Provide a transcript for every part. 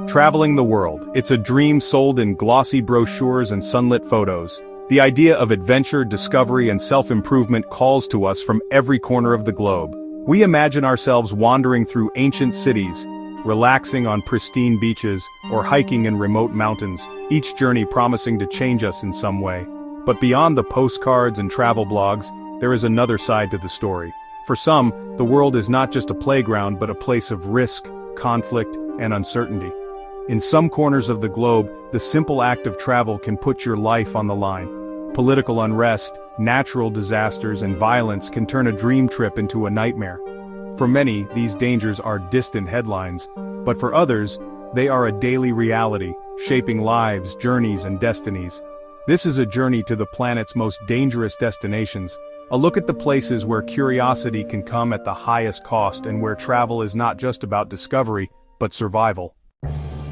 Traveling the world, it's a dream sold in glossy brochures and sunlit photos. The idea of adventure, discovery, and self-improvement calls to us from every corner of the globe. We imagine ourselves wandering through ancient cities, relaxing on pristine beaches, or hiking in remote mountains, each journey promising to change us in some way. But beyond the postcards and travel blogs, there is another side to the story. For some, the world is not just a playground but a place of risk, conflict, and uncertainty. In some corners of the globe, the simple act of travel can put your life on the line. Political unrest, natural disasters, and violence can turn a dream trip into a nightmare. For many, these dangers are distant headlines, but for others, they are a daily reality, shaping lives, journeys, and destinies. This is a journey to the planet's most dangerous destinations, a look at the places where curiosity can come at the highest cost and where travel is not just about discovery, but survival.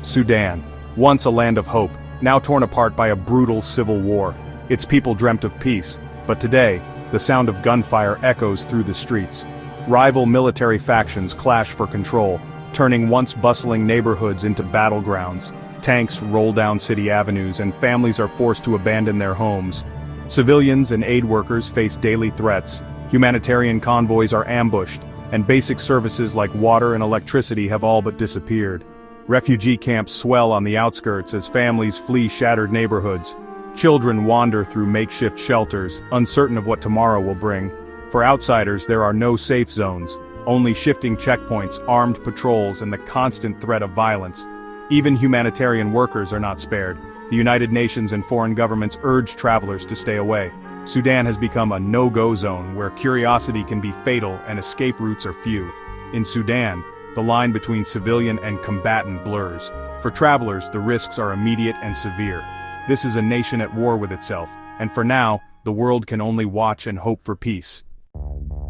Sudan, once a land of hope, now torn apart by a brutal civil war. Its people dreamt of peace, but today, the sound of gunfire echoes through the streets. Rival military factions clash for control, turning once bustling neighborhoods into battlegrounds. Tanks roll down city avenues and families are forced to abandon their homes. Civilians and aid workers face daily threats, humanitarian convoys are ambushed, and basic services like water and electricity have all but disappeared. Refugee camps swell on the outskirts as families flee shattered neighborhoods. Children wander through makeshift shelters, uncertain of what tomorrow will bring. For outsiders, there are no safe zones, only shifting checkpoints, armed patrols, and the constant threat of violence. Even humanitarian workers are not spared. The United Nations and foreign governments urge travelers to stay away. Sudan has become a no-go zone where curiosity can be fatal and escape routes are few. In Sudan, the line between civilian and combatant blurs. For travelers, the risks are immediate and severe. This is a nation at war with itself, and for now, the world can only watch and hope for peace.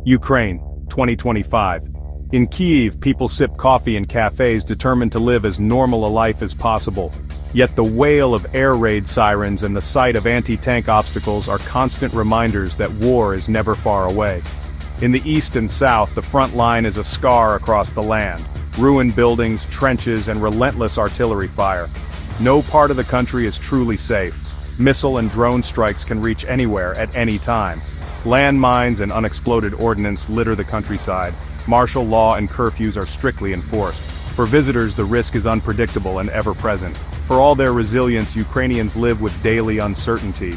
Ukraine, 2025. In Kyiv, people sip coffee in cafes determined to live as normal a life as possible. Yet the wail of air raid sirens and the sight of anti-tank obstacles are constant reminders that war is never far away. In the east and south, the front line is a scar across the land. Ruined buildings, trenches, and relentless artillery fire. No part of the country is truly safe. Missile and drone strikes can reach anywhere at any time. Landmines and unexploded ordnance litter the countryside. Martial law and curfews are strictly enforced. For visitors, the risk is unpredictable and ever-present. For all their resilience, Ukrainians live with daily uncertainty.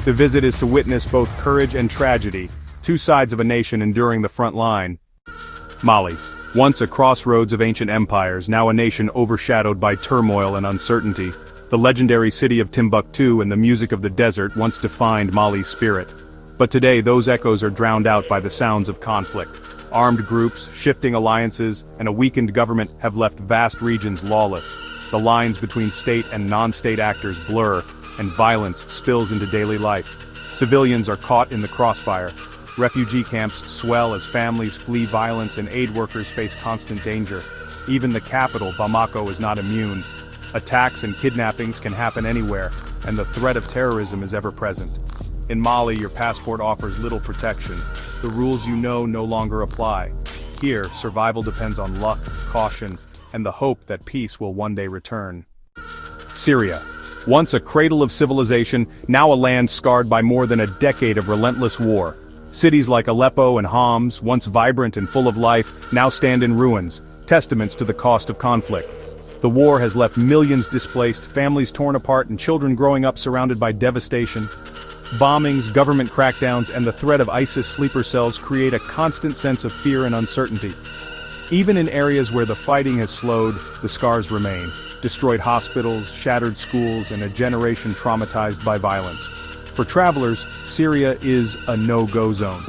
To visit is to witness both courage and tragedy, two sides of a nation enduring the front line. Mali, once a crossroads of ancient empires, now a nation overshadowed by turmoil and uncertainty. The legendary city of Timbuktu and the music of the desert once defined Mali's spirit. But today those echoes are drowned out by the sounds of conflict. Armed groups, shifting alliances, and a weakened government have left vast regions lawless. The lines between state and non-state actors blur, and violence spills into daily life. Civilians are caught in the crossfire. Refugee camps swell as families flee violence and aid workers face constant danger. Even the capital, Bamako, is not immune. Attacks and kidnappings can happen anywhere, and the threat of terrorism is ever present. In Mali, your passport offers little protection. The rules you know no longer apply. Here, survival depends on luck, caution, and the hope that peace will one day return. Syria, once a cradle of civilization, now a land scarred by more than a decade of relentless war. Cities like Aleppo and Homs, once vibrant and full of life, now stand in ruins, testaments to the cost of conflict. The war has left millions displaced, families torn apart, and children growing up surrounded by devastation. Bombings, government crackdowns, and the threat of ISIS sleeper cells create a constant sense of fear and uncertainty. Even in areas where the fighting has slowed, the scars remain. Destroyed hospitals, shattered schools, and a generation traumatized by violence. For travelers, Syria is a no-go zone.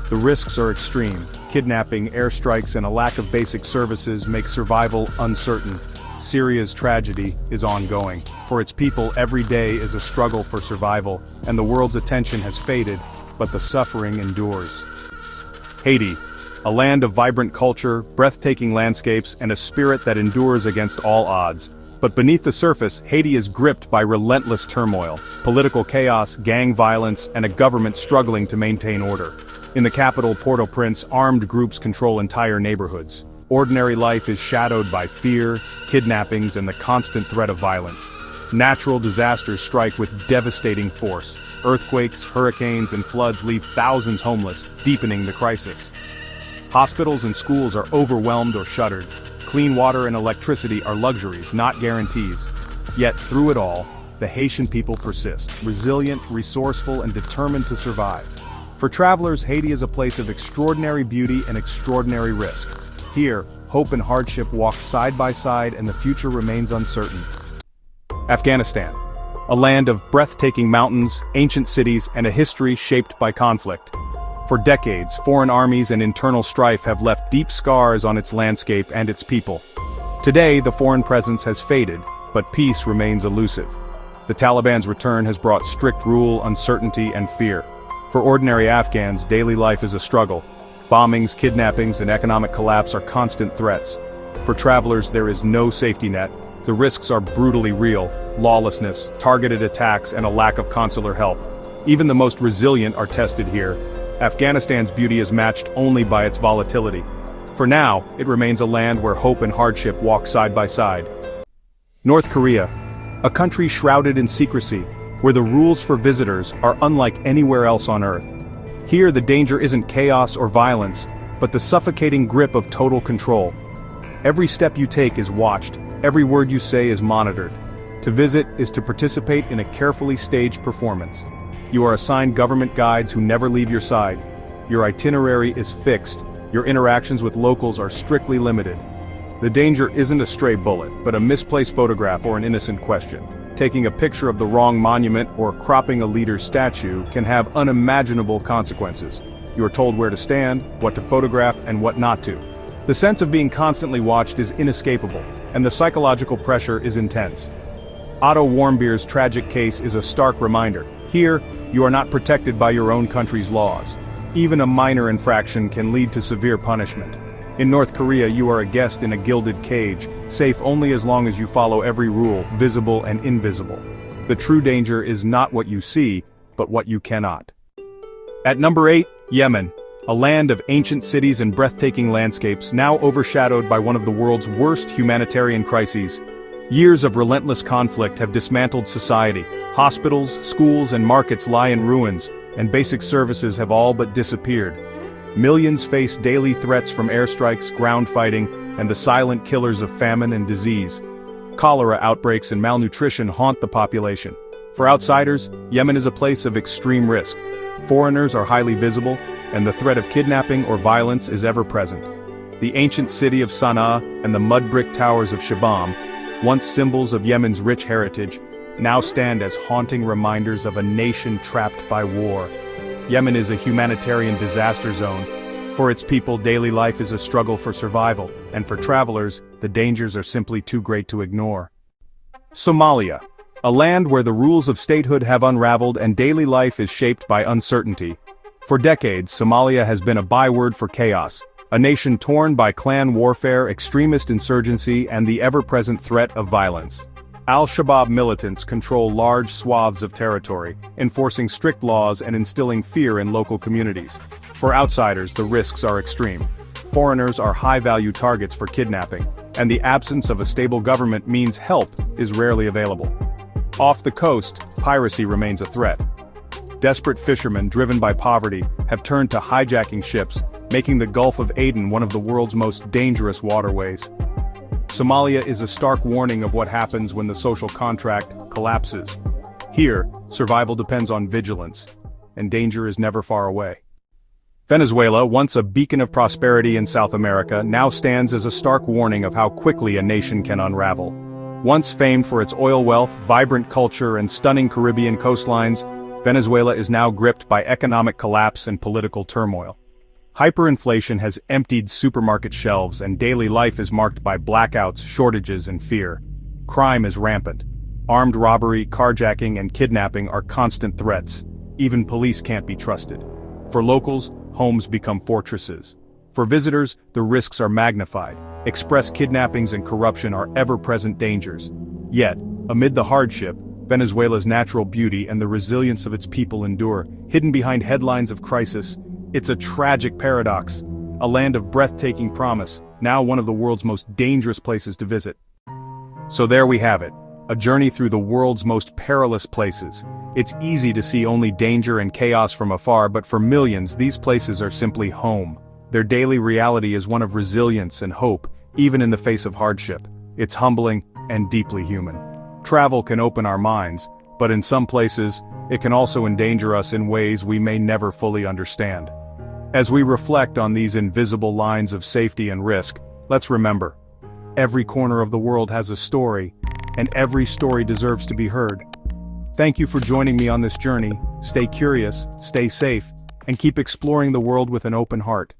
The risks are extreme. Kidnapping, airstrikes, and a lack of basic services make survival uncertain. Syria's tragedy is ongoing. For its people, every day is a struggle for survival, and the world's attention has faded, but the suffering endures. Haiti, a land of vibrant culture, breathtaking landscapes, and a spirit that endures against all odds. But beneath the surface, Haiti is gripped by relentless turmoil, political chaos, gang violence, and a government struggling to maintain order. In the capital, Port-au-Prince, armed groups control entire neighborhoods. ordinary life is shadowed by fear, kidnappings, and the constant threat of violence. Natural disasters strike with devastating force. Earthquakes, hurricanes, and floods leave thousands homeless, deepening the crisis. Hospitals and schools are overwhelmed or shuttered. Clean water and electricity are luxuries, not guarantees. Yet through it all, the Haitian people persist, resilient, resourceful, and determined to survive. For travelers, Haiti is a place of extraordinary beauty and extraordinary risk. Here, hope and hardship walk side by side and the future remains uncertain. Afghanistan. A land of breathtaking mountains, ancient cities, and a history shaped by conflict. For decades, foreign armies and internal strife have left deep scars on its landscape and its people. Today, the foreign presence has faded, but peace remains elusive. The Taliban's return has brought strict rule, uncertainty, and fear. For ordinary Afghans, daily life is a struggle. Bombings, kidnappings, and economic collapse are constant threats. For travelers, there is no safety net. The risks are brutally real: lawlessness, targeted attacks, and a lack of consular help. Even the most resilient are tested here. Afghanistan's beauty is matched only by its volatility. For now, it remains a land where hope and hardship walk side by side. North Korea. A country shrouded in secrecy, where the rules for visitors are unlike anywhere else on Earth. Here the danger isn't chaos or violence, but the suffocating grip of total control. Every step you take is watched, every word you say is monitored. To visit is to participate in a carefully staged performance. You are assigned government guides who never leave your side. Your itinerary is fixed, your interactions with locals are strictly limited. The danger isn't a stray bullet, but a misplaced photograph or an innocent question. Taking a picture of the wrong monument or cropping a leader's statue can have unimaginable consequences. You are told where to stand, what to photograph, and what not to. The sense of being constantly watched is inescapable, and the psychological pressure is intense. Otto Warmbier's tragic case is a stark reminder. Here, you are not protected by your own country's laws. Even a minor infraction can lead to severe punishment. In North Korea, you are a guest in a gilded cage, safe only as long as you follow every rule, visible and invisible. The true danger is not what you see, but what you cannot. At number 8, Yemen. A land of ancient cities and breathtaking landscapes, now overshadowed by one of the world's worst humanitarian crises. Years of relentless conflict have dismantled society. Hospitals, schools, and markets lie in ruins, and basic services have all but disappeared. Millions face daily threats from airstrikes, ground fighting, and the silent killers of famine and disease. Cholera outbreaks and malnutrition haunt the population. For outsiders, Yemen is a place of extreme risk. Foreigners are highly visible, and the threat of kidnapping or violence is ever present. The ancient city of Sana'a and the mud-brick towers of Shibam, once symbols of Yemen's rich heritage, now stand as haunting reminders of a nation trapped by war. Yemen is a humanitarian disaster zone. For its people, daily life is a struggle for survival, and for travelers, the dangers are simply too great to ignore. Somalia. A land where the rules of statehood have unraveled and daily life is shaped by uncertainty. For decades, Somalia has been a byword for chaos, a nation torn by clan warfare, extremist insurgency, and the ever-present threat of violence. Al-Shabaab militants control large swaths of territory, enforcing strict laws and instilling fear in local communities. For outsiders, the risks are extreme. Foreigners are high-value targets for kidnapping, and the absence of a stable government means help is rarely available. Off the coast, piracy remains a threat. Desperate fishermen driven by poverty have turned to hijacking ships, making the Gulf of Aden one of the world's most dangerous waterways. Somalia is a stark warning of what happens when the social contract collapses. Here, survival depends on vigilance, and danger is never far away. Venezuela, once a beacon of prosperity in South America, now stands as a stark warning of how quickly a nation can unravel. Once famed for its oil wealth, vibrant culture, and stunning Caribbean coastlines, Venezuela is now gripped by economic collapse and political turmoil. Hyperinflation has emptied supermarket shelves and daily life is marked by blackouts, shortages, and fear. Crime is rampant. Armed robbery, carjacking, and kidnapping are constant threats. Even police can't be trusted. For locals, homes become fortresses. For visitors, the risks are magnified. Express kidnappings and corruption are ever-present dangers. Yet, amid the hardship, Venezuela's natural beauty and the resilience of its people endure. Hidden behind headlines of crisis, it's a tragic paradox. a land of breathtaking promise, now one of the world's most dangerous places to visit. So there we have it, a journey through the world's most perilous places. It's easy to see only danger and chaos from afar, but for millions, these places are simply home. Their daily reality is one of resilience and hope, even in the face of hardship. It's humbling and deeply human. Travel can open our minds, but in some places, it can also endanger us in ways we may never fully understand. As we reflect on these invisible lines of safety and risk, let's remember, every corner of the world has a story, and every story deserves to be heard. Thank you for joining me on this journey. Stay curious, stay safe, and keep exploring the world with an open heart.